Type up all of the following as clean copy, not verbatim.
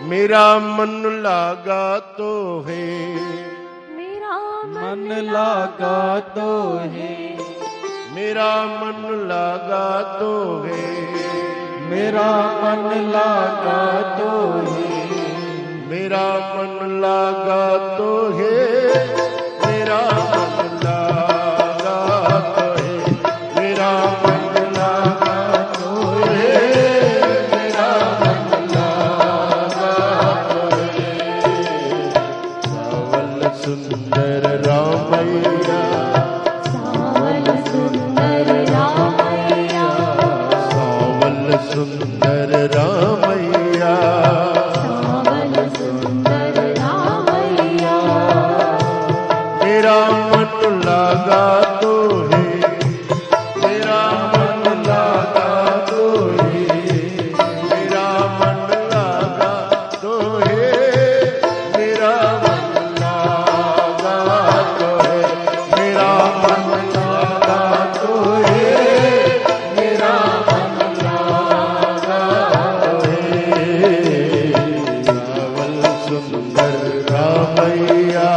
मेरा मन लागा तो है, मेरा मन लागा तो है, मेरा मन लागा तो है, मेरा मन लागा तो है, मेरा मन लागा तो है, मेरा मन लागा तो है, मेरा मन लागा तो है, मेरा मन लागा तो है। सावल सुंदर रामैया, सावल सुंदर रामैया, सावल सुंदर रामैया, सावल सुंदर रामैया। मेरा मन लागा तो है, मेरा मन लागा तो है, मेरा मन लागा तो है, मेरा मन लागा तो है, मेरा मन लागा तो है, मेरा मन लागा तो है। सावल सुंदर रामैया,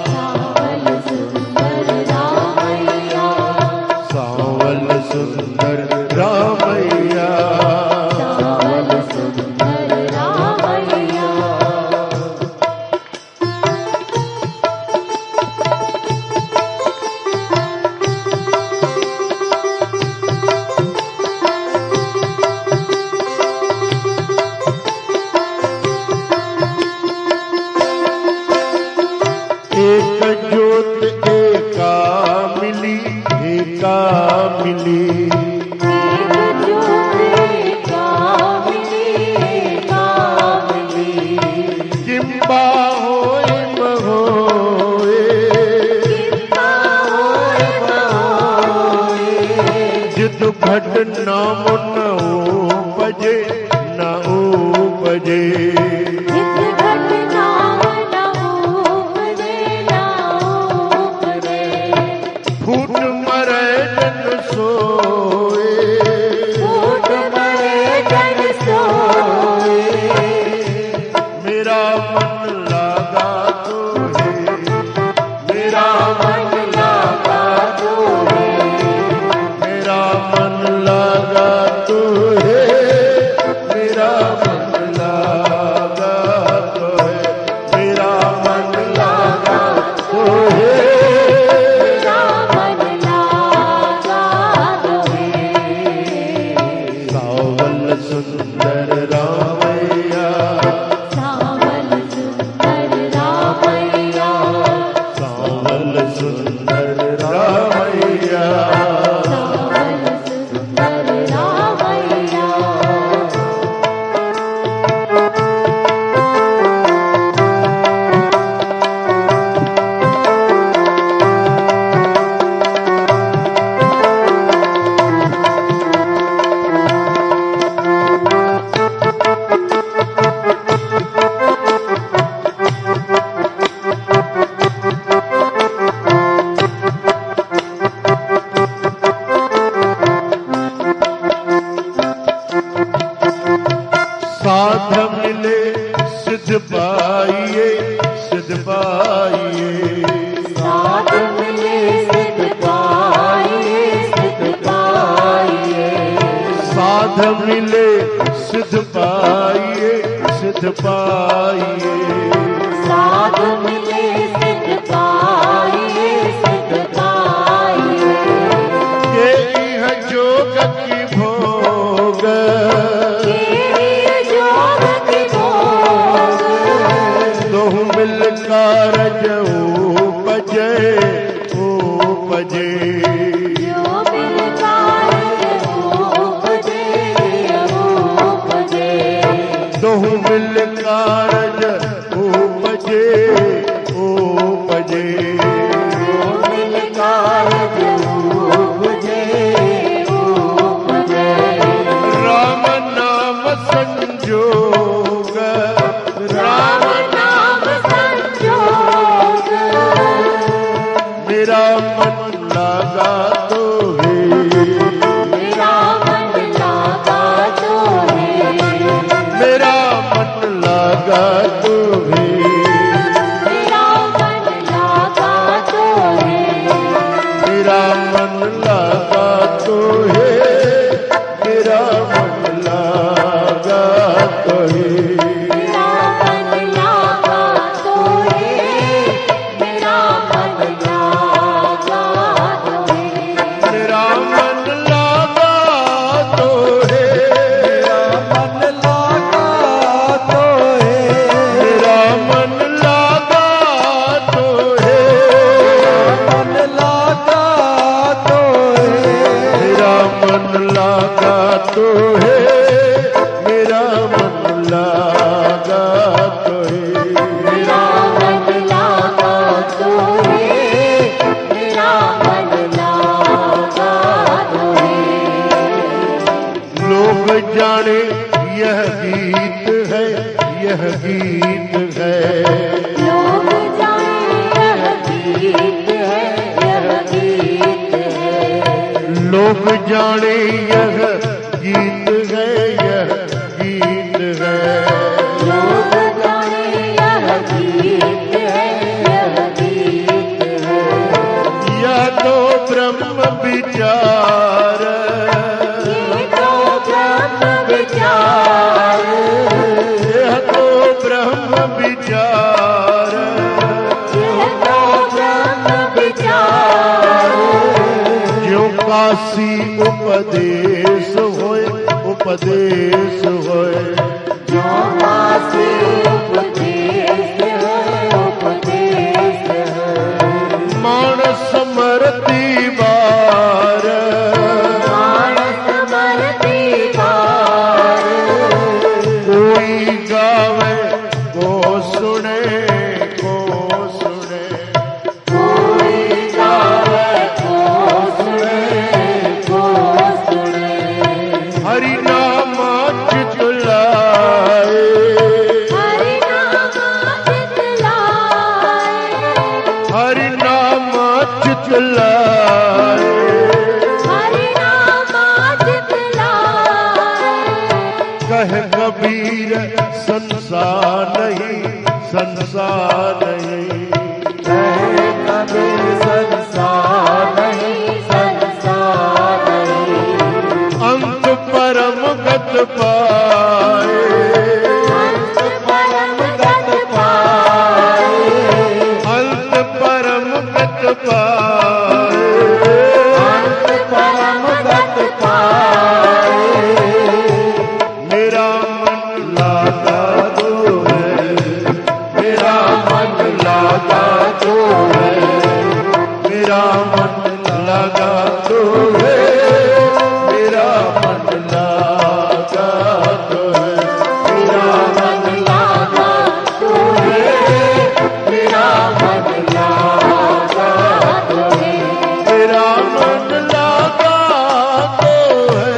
सावल सुंदर रामैया, सावल सुंदर रामैया, सावल सुंदर रामैया। एक ज्योत एका मिली, एका मिली, एक ज्योति कामिनी, किंबा होए महोए, जित घट नाम न उपजे, न उपजे, जित घट नाम न उपजे, न उपजे। फूट मरे जन सोए, फूट मरे जन सोए, मेरा मन लागा तो है, मेरा मन लागा तो है, मेरा मन लागा तो है, मेरा मन लागा तो है, मेरा मन लागा तो है। मेरा मन लागा तो है। सावल सुंदर रामैया, सावल सुंदर रामैया, सावल सुंदर रामैया, सावल सुंदर रामैया। साध मिले सिद्ध पाइए, सिद्ध पाइए, साथ मिले सिद्ध पाइए, सिद्ध पाइए। साध मिले सिद्ध पाइए, सिद्ध पाइए, साथ मिले सिद्ध पाइए, सिद्ध पाइए। ये इह जोग की भोग, तेरी जोग की भोग, दोहु मिल कारज उपजे, उपजे, जो बिन कारज उपजे, उपजे। दोहु मिल कारज उपजे, उपजे, जो बिन कारज उपजे, उपजे। राम नाम संजोग, राम नाम संजोग, मेरा मन लागा तो है, मेरा मन लागा तो है। मेरा मन लागा लागा तुम्हें, मेरा मन लागा तुम्हें, मेरा मन लागा तुम्हें, मेरा मन लागा तुम्हें, मेरा मन लागा तुम्हें, मेरा मन लागा तुम्हें, मेरा मन लागा तुम्हें, मन लागा तो है, मेरा मन लागा तुम्हें, मन लागा तो है, मेरा मन लागा तुम्हें, मेरा मन लागा तुम्हें, मेरा मन लागा तुम्हें, मेरा मन लागा तुम्हें। लोग जाने यह गीत है, यह गीत है, लोग जाने यह गीत है, यह गीत है, लोग जाने यह गीत है, यह गीत है, लोग जाने यह गीत है, यह गीत है। यह तो ब्रह्म विचार, ये तो ब्रह्म विचार, यह तो ब्रह्म विचार, ये तो ब्रह्म विचार। जो काशी उपदेश होए, उपदेश होए, जो काशी उपदेश है, उपदेश है। मानस मरती बार, मानस मरती बार, कोई गावे को सुने, को सुने, कोई गावे को सुने, को सुने। हरि नाम चितलाए, हरि नाम चितलाए, हरि नाम चितलाए, हरि नाम चितलाए। कह कबीर संसार नहीं, संसार नहीं, कहे कबीर संसार नहीं संसार नहीं, अंत परम गत पाए, अंत परम गत पाए, अंत परम गत पाए, अंत परम गत पाए। मेरा मन लागा तो है, मेरा मन लागा तो है, मेरा मन लागा तो है, मेरा मन लागा तो है, मेरा मन लागा तुम्हें, मेरा मन लागा तुम्हें, मेरा मन लागा तो है,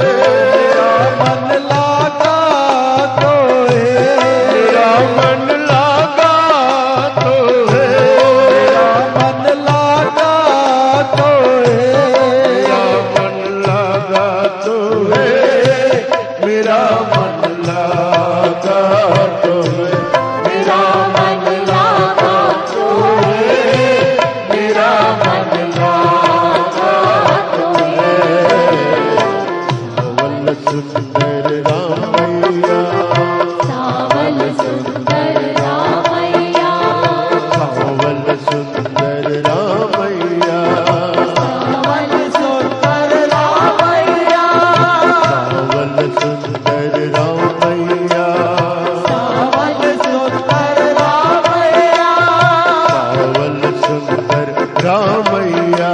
मन लागा तो है, मेरा मन लागा तो है, मन लागा तो है, मेरा मन लागा तो है, मेरा मन लागा तो है, मेरा मन लागा तुम्हें, मेरा मन लागा तुम्हें। सावल सुंदर रामैया, सावल सुंदर रामैया, सावल सुंदर रामैया, सावल सुंदर रामैया, सावल सुंदर रामैया, सावल सुंदर रामैया, सावल सुंदर रामैया,